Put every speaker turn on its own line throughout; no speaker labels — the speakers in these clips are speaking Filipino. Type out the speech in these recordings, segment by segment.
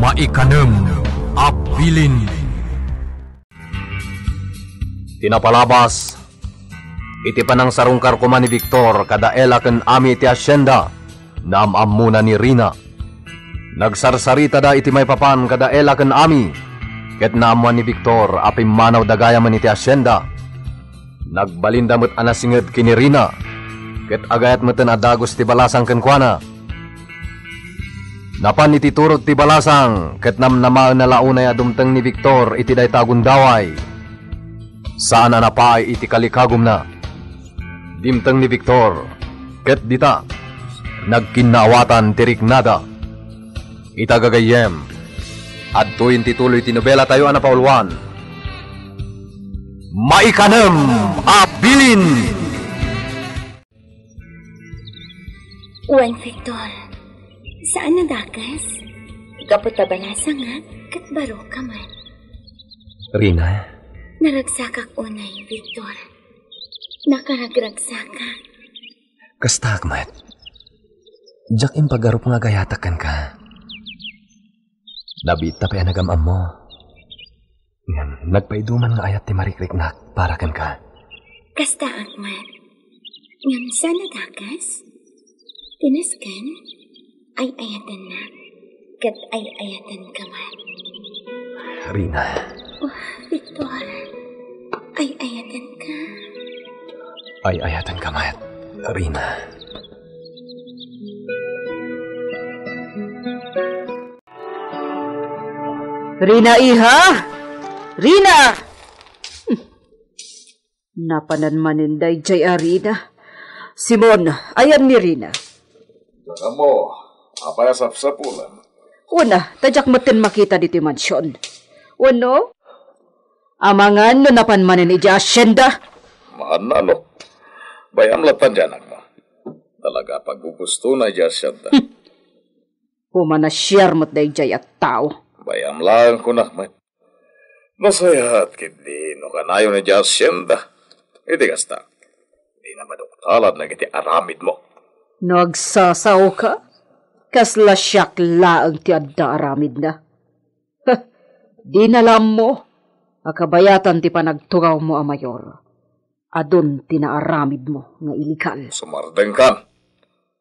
Maikanem Abilin. Tinapalabas iti panang sarungkar kuma ni Victor kada ela ken ami iti asyenda na amuna ni Rina. Nagsarsarita da iti may papan kada ela ken ami ket naamuan ni Victor apim manaw dagaya man iti asyenda. Nagbalinda met anasinged kini Rina ket agayat meten adagos ti balasang ken kuana. Napan iti turot ti balasang ket namnamaan na launay adumteng ni Victor iti dayta gundaway. Saan na napaay iti kalikagom na. Dimteng ni Victor ket dita nagkinawatan ti Riknada. Itagagayem adtoy ti tuloy ti nobela tayo ana paulwan. Maikanem Abilin.
Juan Victor, saan nadakas? Kaputa balasa nga, kat baro ka man.
Rina?
Naragsakak unay, Victor. Nakaragragsakak.
Kasta, Akmat. Diyak impagarup nga gayatakan ka. Nabita pa yan nagamam mo. Nagpaiduman nga ayat ti Marikriknak para kan ka.
Kasta, Akmat. Ngam saan nadakas? Tinaskan? Ay ayatan na. Kat ay ayatan ka man.
Rina.
Oh, Victor. Ay ayatan ka.
Ay ayatan ka, Mat. Rina.
Rina, iha! Rina! Napananmaninday jay Rina. Simon, ayan ni Rina.
Saka mo, apaya sapsapulan.
Una, tadyak matin makita dito mansyon. Uno, amangan no napanmanin ija asyenda.
Mahanalo. Bayam latan janak mo. Talaga paggugusto na ija asyenda.
Pumanasyar mo't day jay at tao.
Bayam lang kunak mo. Nasayahat kiti no kanayo na ija asyenda. Iti kasta. Di na maduktalad na kiti aramid mo.
Nagsasaw ka? Kasla siyak laang ti adda aramid na. Di nalam mo. Akabayatan ti panagtugaw mo a mayor. Adun tinaaramid mo nga ilikal.
Sumardeng kan.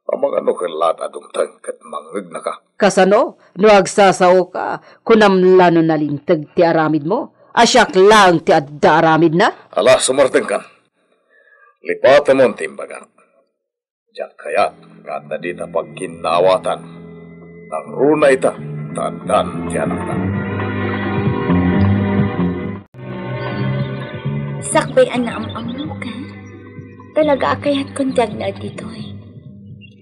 Amang ano kalat adumtang kat mangag na ka.
Kasano? No agsasaw ka, kunamlano nalintag ti aramid mo. Asyak laang ti adda aramid na.
Ala, sumardeng kan. Lipatan mo ang timbagan. Diyan kaya, kada di na pagkinawatan. Nang runa ita, tandaan ti anak na.
Sakbay anaam-am ka. Talaga akayat kong dagna dito'y.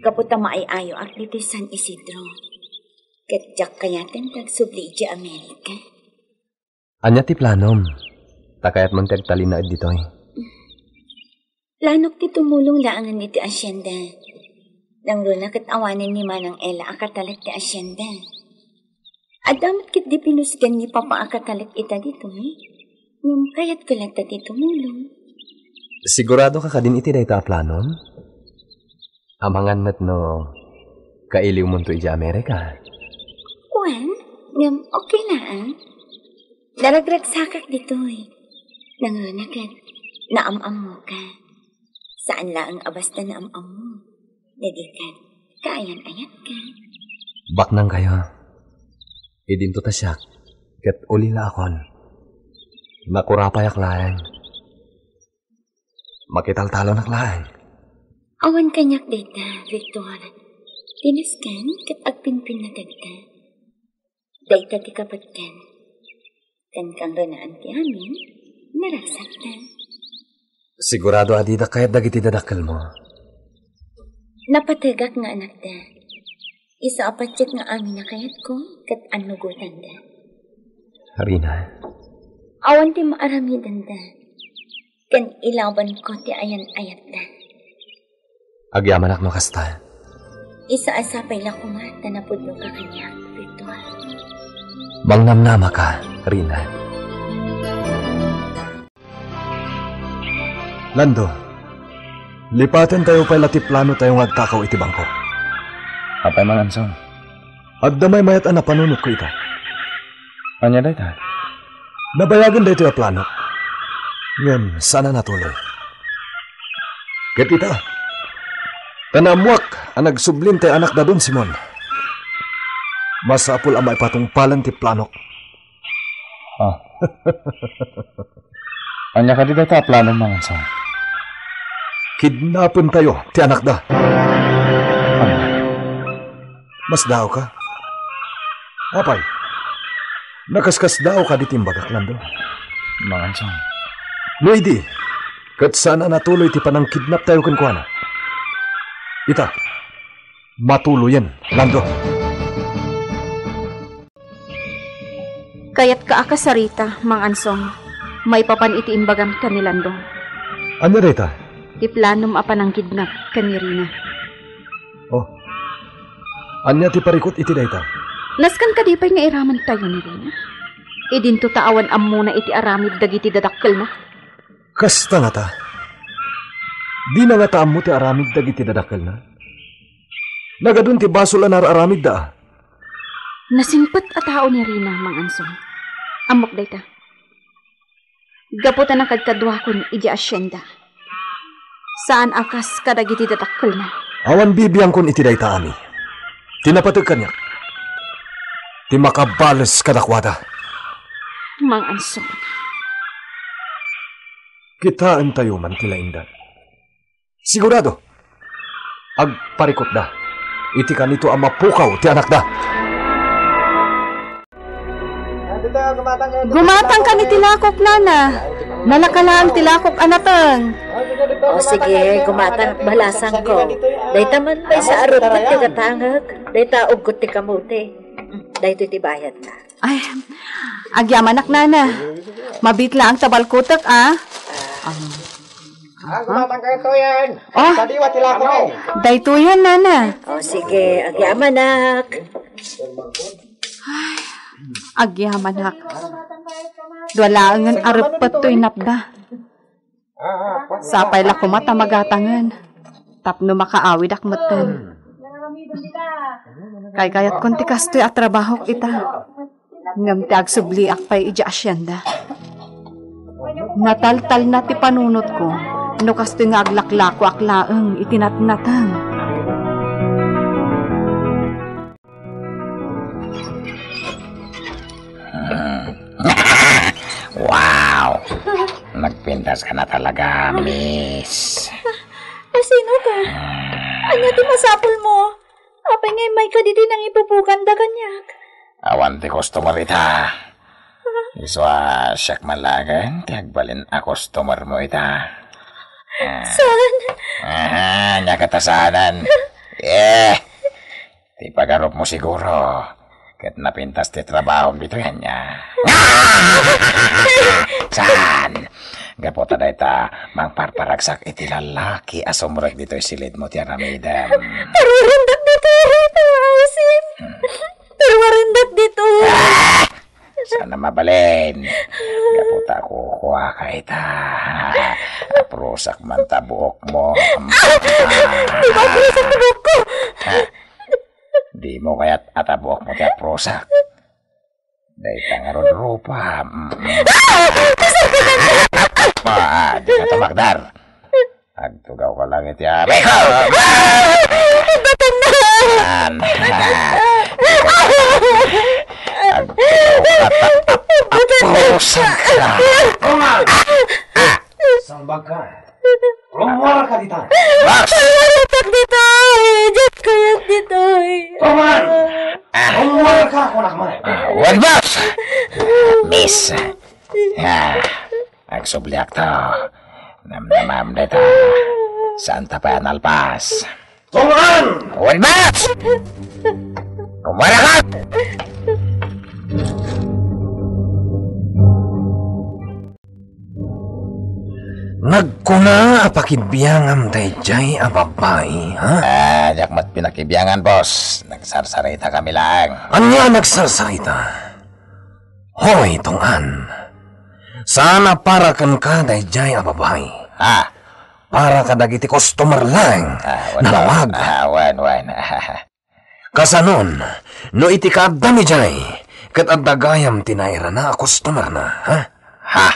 Kaputa maayayo ak dito San Isidro. Katjak kayatin tagsubli di Amerika.
Anya ti planom? Takayat mong tagtalin na dito'y.
Lanok ti tumulong laangan iti asyenda. Nang runa kat awanin ni Manang Ella akatalag ti asyenda. Adamat kit di pinusgan ni Papa akatalag ita dito Ngam kayat ko lang ti tumulong.
Sigurado ka din iti dayta planom? Amangan met no kailiw mo to iti Amerika.
Juan, ngam okay na Daragragsakak dito Nang runa kat naam-am mo ka. Saan lang ang abasta na am-am mo? Dedikan, kaayan-ayat ka.
Baknang kayo. Idinto ta siya. Ket ulila akon. Nakurapayak laeng. Makitaltalo naklaeng.
Awan kanyak data, Victor. Tinaskan kat agpinpin na dagta. Dayta ti kapatkan. Kan kang ranaan ti amin, narasak ta.
Sigurado adida kayat dagiti dadakkel mo.
Napatagak nga anak da. Isa apatsyat nga amin na kayat ko, kat anugutan da.
Rina.
Awan ti maaramidan da. Kan ilaban ko ti ayan-ayat da.
Agyamanak mo kasta.
Isa asapay la kumata na pudlo ka kanya, Victor.
Mangnamnama ka, Rina. Lando, lipatan tayo pa'y latiplano tayong agtakaw iti bangko.
Apay mangansong?
At damay mayat na panunot ko ita.
Anya dayta?
Nabayagan da ito yung plano. Ngayon, sana natuloy. Kapita, tanamuak ang nagsublin tayo anak na doon, Simon. Masapul ang maipatungpalan ti plano.
Ah. Anya ka di dayta plano mga ansong?
Kidnapin tayo, ti anak da.
Anya?
Mas daw ka? Apay, nakaskas daw ka di timbagak lando.
Mga ansong.
Noidi, kat sana natuloy ti panang kidnap tayo kuana. Ita, matuloy yan, lando.
Kaya't kaakasarita, Mang Ansong, may papan iti imbagam kanilando.
Anya reta?
Ti planom apan ang kidnap kanirina.
Oh, anya ti parikot iti dayta?
Naskan kadipay nga iraman tayo ni Rina. Idinto taawan amuna iti aramid dagiti dadakkel na.
Kasta nga ta. Di na nga taam mo ti aramid dagiti dadakkel na. Nagadun ti basol anar aramid da.
Nasingpat a tao ni Rina, Mang Ansong. Amok dayta. Gaputan ang kadkadwakon iti asyenda. Saan akas kadagiti dadakkel na?
Awan bibiyang kon iti dayta ami. Tinapatag kanya. Ti makabales kadakwada.
Mang Ansong.
Kitaan tayo man tilainda. Sigurado. Agparikot da. Iti kanito ang mapukaw ti anak da.
Gumatang ka ni tilakok, Nana. Nalakala ang tilakok, anatang.
O sige, gumatang at balasang ko. Dayta man may sa arot pat ti katangag. Dayta uggot ti kamuti. Dayto ti bayad na.
Ay, agyamanak, Nana. Mabitla ang tabalkutak,
Gumatang kayo to yan.
Oh,
Kadiwa tilakok.
dayto yan, Nana.
O sige, agyamanak.
Agyamanak. Dwalaangan arupet to'y napda. Sapay la kumata magatangan. Tapno makaawid akmatan. Kay kayat kunti kastoy at trabahok ita. Ngam ti agsubli akpay ija asyenda. Nataltal na ti panunot ko. No kastoy nga aglaklako aklaeng itinatnatang.
Wow! Nagpintas ka na talaga, miss.
Sino ka? Anya ti masapul mo? Apay ngay may kadidi nang ipupukan da kanyak.
Awan ti customer ita. Iswa siyak malagan, ti agbalin a customer mo ita.
Saan?
Nyakatasanan. Ti pagarup mo siguro. Kat napintas ti trabaho bito yan niya. Saan? Gapota da ita, mangparparagsak iti lalaki asumrag dito silid mo ti aramidam.
Tarwarindak dito, Asim. Tarwarindak dito.
Sana mabalin. Gapota ko kuha ka ita. Aprosak man tabuok mo.
Di ba aprosak tabuok ko?
Di mo kaya't atabuok mo ti aprosak. Dahil tangarod rupa. Di ka tumagdar. Agtugaw ka lang iti abay ko.
Batan na!
Agtugaw ka aprosak ka.
Sambag ka. Rumwara ka dito.
Box!
Tarwarindak dito. Ejat kayat dito.
Tuman! Rumwara ka ako nakman.
Wag box! Miss. Agsubliak to. Namnamam dito. Santa pa nalpas.
Tuman!
Wag box! Rumwara ka!
Nagkuna apakibiyangam dayjay a babae, ha?
Jakmat pinakibiyangan, boss. Nagsarsarita kami lang.
Anya nagsarsarita? Hoy, tungan. Sana para kan ka dayjay a babae.
Ha?
Para ka dagiti customer lang. Nalawag.
Wan.
Kasanon, no iti ka dami jay. Kat ang dagayam tinaira na customer na, ha?
Ha?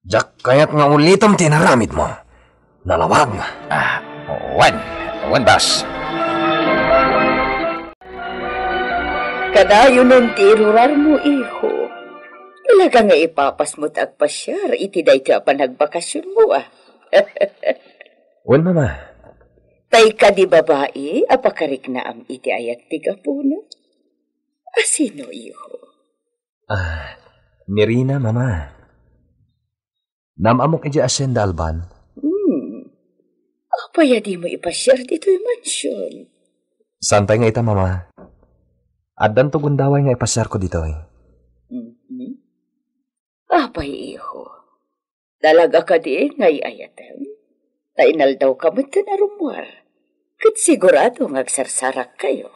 Jak kayat nga ulitom tinaramid mo. Nalawag nga.
Wan, boss.
Kadayo ng tirurar mo, iho. Talaga nga ipapas mo tagpasyar, itiday ka pa nagbakasyon mo, ah.
Wan, mama.
Tay ka di babae, apakarik na am iti ayat tiga po na. Asino, iho?
Ni Rina, mama. Namamok ija asyenda alban.
Apaya di mo ipasyar dito yung mansyon.
Santay nga ita, mama. Addan to gundaway nga ipasyar ko dito eh.
Apay, iho. Dalaga ka di ngay ayatem. Tainal daw ka mo na rumwar. Kat sigurado ngagsarsarag kayo.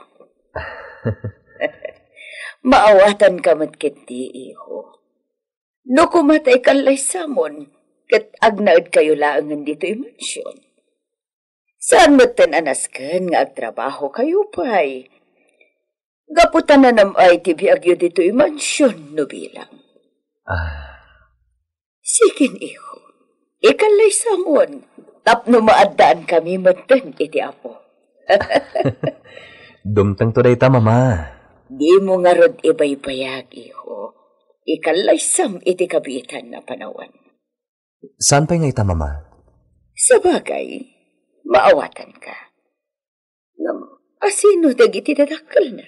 Maawatan ka mo't kiti, iho. No kumatay ka lay samon, kat agnaad kayo laangan dito yung mansyon. Saan mo't tananaskan nga agtrabaho kayo pa'y? Gaputan na namay tibiyagyo dito yung mansyon, no bilang. Sigin, iho. Ikalay samon. Tapno maadaan kami matan iti apo.
Dumtang to dayta, mama.
Di mo nga rod ibay-bayag, iho. Ikalay sam iti kabitan na panawan.
Saan pa nga ita, mama?
Sa bagay, maawatan ka. Asino dagiti dadakkel na?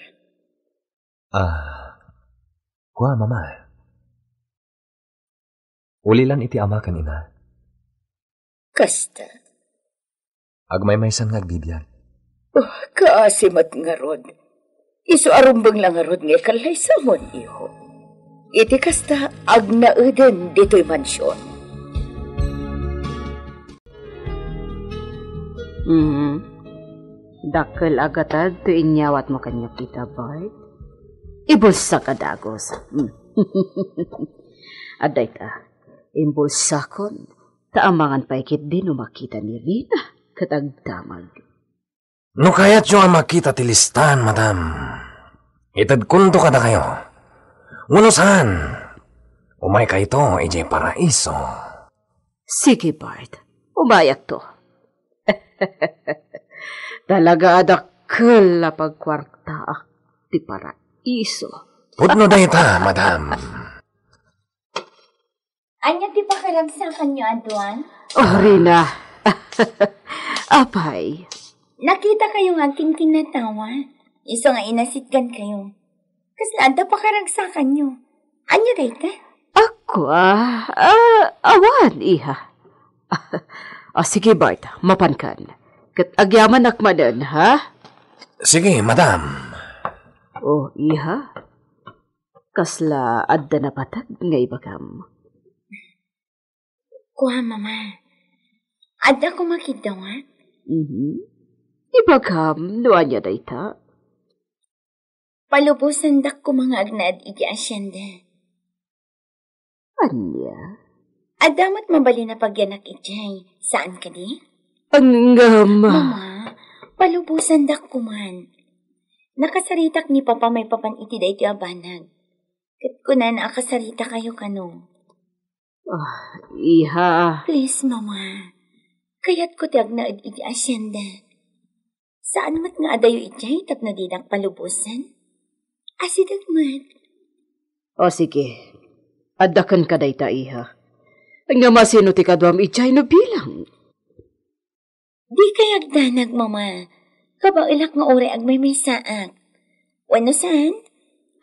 Kuha, mama. Ulilan iti ama kanina.
Kasta.
Agmay-maysan nga agbibiyag.
Kaasimat nga rod. Iso arumbang lang nga rod nga kalay samon, iho. Iti kasta agnauden dito'y mansyon.
Dakkel agatad to inyawat mo kanya kita, Bart. Ibulsa ka dagos. Aday ka, imbulsakon, taamangan pa ikit din umakita ni Rina, katagdamag.
No kaya't yung makita tilistan, madam. Itad kunto ka na kayo. Ngunusan, umay ka ito, ijay paraiso.
Sige, Bart, umayak to. Talaga adakkel na pagkwarta ti paraiso.
Putno dayta, madam.
Anya ti pakaragsakan nyo, Aduan?
Oh, Rina. Apay.
Nakita kayong aking tinatawa. Iso nga inasitkan kayo. Kaslada pakaragsakan nyo. Anya dayta?
Ako, awan, iha. Sige, Bart, mapankan. Kat agyaman akmanan, ha?
Sige, madam.
Oh, iha. Kasla adda na patag ngay bakam.
Kuha, mama. Adda ko makidawat?
Ibagam, nuan niya dayta.
Palubusan dak ko mga agnaad iti asyenda.
Anya?
Adamat mabali na pagyanak ijay. Saan ka di?
Anggam.
Mama, palubusan dak ko man. Nakasaritak ni Papa may papan iti da iti abanag. Kat ko na nakasarita kayo kano.
Iha.
Please, Mama. Kaya't ko tiag na iti asyenda. Saan mat nga adayo ijay tapno didak palubusan? Asidag mat.
Sige. Adakan ka dayta, iha. Nga masino ti kadwam ijay no bilang.
Di kayag danag, Mama. Kabang ilak nga ore ag may saak. Wano saan?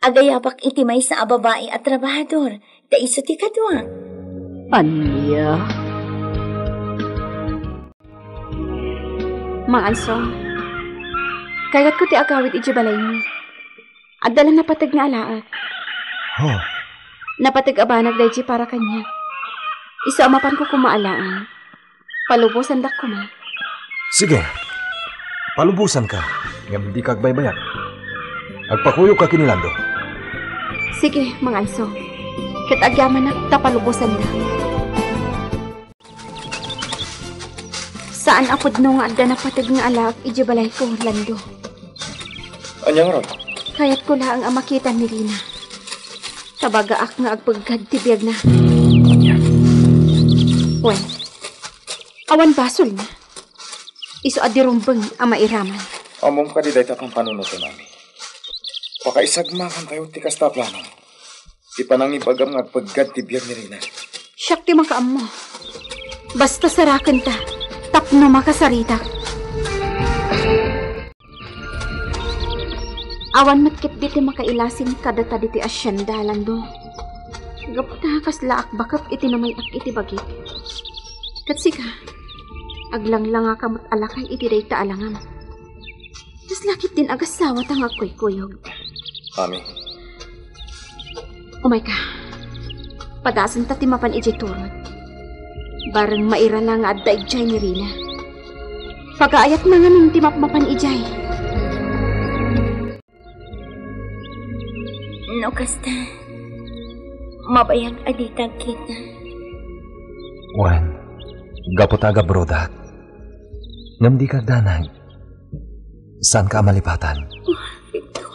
Agayapak iti may sa babae at trabahador. Da iso ti kadwa.
Anya?
Maanso, kaya't ko ti agawid iti balay ni. Agdala napatag nga alaak.
Oh,
Napatag abanag dahi para kanya. Iso amapan ko kumaalaan. Palubusan dak ko ma.
sige. Palubusan ka. Ngam di kag baybayak. Agpakuyo ka kinilando.
Sige, mga anso. Kat agyaman na tapalubusan da. Saan apod no nga adda napatag nga alaak iti balay ko, Lando?
Anyang ron?
Kaya't ko lang ang makita ni Rina. Tabagaak nga agpagkad tibiyag na. Well, awan basol na. Iso adirumbeng ang mairaman.
Amom ka di dahi tapang panunuto namin. Pakaisagmakan tayo ti kasta plano. Ipanangibagam nga agpagkad tibiyag ni Rina.
Siyak ti makaam mo. Basta sarakan ta, tapno makasarita. Awan matkit diti makailasin kada ta diti asyenda lando. Gapta kasla akbakap iti namay ak iti bagit. Katsika, aglang-lang nga kamot alakay iti day ta alangam. Kas lakit din agasawa tang agkuy-kuyog.
Ami.
Umay ka, padasan ta ti mapan iti turot. Barang maira lang nga adda ijay ni Rina. Pagaayat na nga ning ti mapan ijay.
No, kasta. Mabayag aditag kita.
Wan, gapotaga brodat. Ngam di ka danay. Saan ka malipatan?
Victor,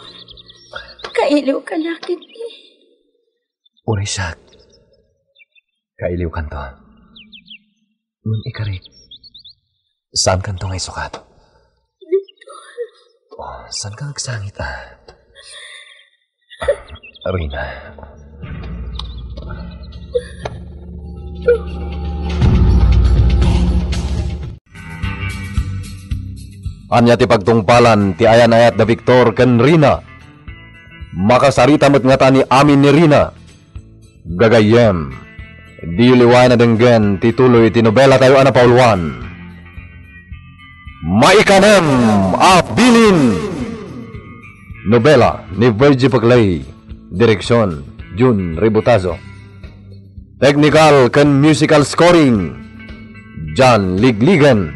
kailiw ka lakit eh.
Urisak. Kailiw kanto. Ngam ikarik. Saan kanto ngay sukat?
Victor.
Oh, saan ka nagsangit Rina. Anya ti pagtungpalan ti ayan-ayat da Victor ken Rina. Makasarita met nga ni amin ni Rina. Gagayem. Di liway na denggen ti tuloy ti nobela tayo ana pauluan. Maikanem Abilin. Nobela ni Virgie Paglay. Direksyon Jun Ributazo. Technical ken musical scoring John Ligligan.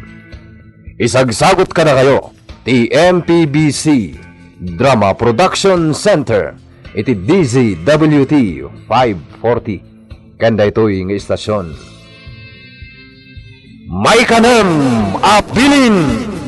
Isagsagot ka na kayo ti MPBC Drama Production Center iti DZWT 540 kanda ito'y ng istasyon. May kanem Abilin!